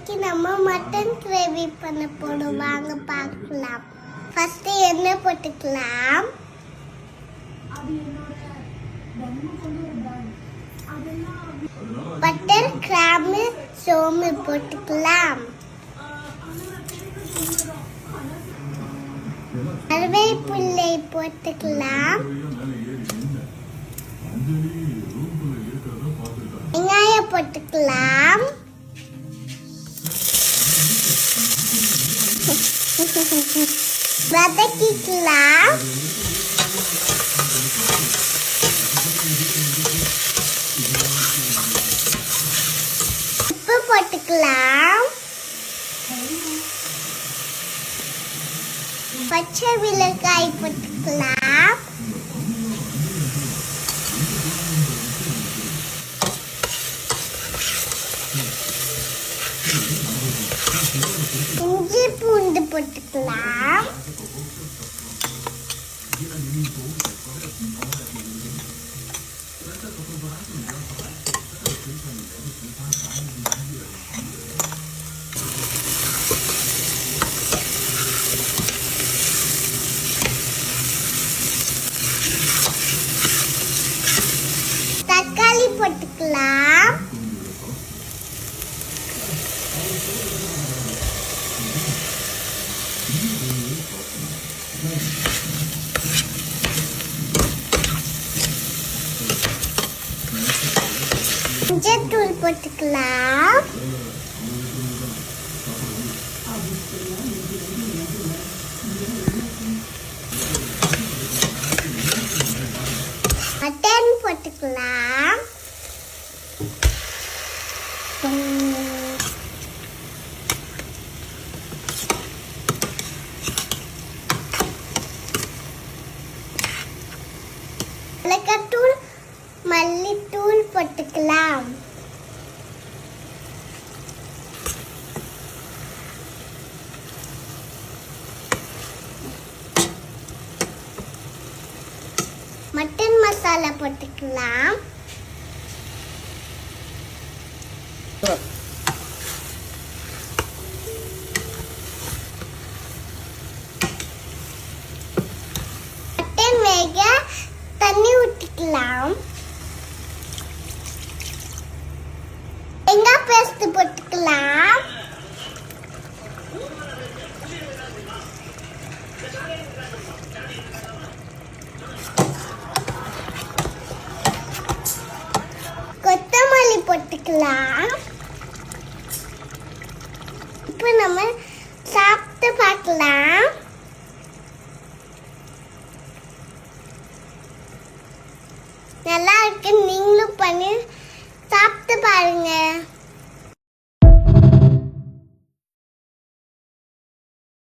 இன்னைக்கு நம்ம mutton gravy பண்ண போறோம். வாங்க பார்க்கலாம். ஃபர்ஸ்ட் எண்ணெய் போட்டுக்கலாம். பட்டர், கிராம்பு, சோம்பு போட்டுக்கலாம். கருவேப்பிலை போட்டுக்கலாம். வெங்காயம் போட்டுக்கலாம். வதக்கிக்கலாம். உப்பு போட்டுக்கலாம். பச்சை மிளகாய் போட்டுக்கலாம். இஞ்சி பூண்டு போட்டுக்கலாம். தக்காளி போட்டுக்கலாம். மஞ்சள்தூள் போட்டுக்கலாம். மட்டன் போட்டுக்கலாம். மிளகாய்த்தூள், மல்லித்தூள் போட்டுக்கலாம். மட்டன் மசாலா போட்டுக்கலாம். மட்டன் வேக தண்ணி ஊற்றிக்கலாம். வெங்காய பேஸ்ட் போட்டுக்கலாம். கொத்தமல்லி போட்டுக்கலாம். இப்போ நம்ம சாப்பிட்டு பார்க்கலாம். நல்லா இருக்கு. நீங்களும் பண்ணி சாப்பிட்டு பாருங்க.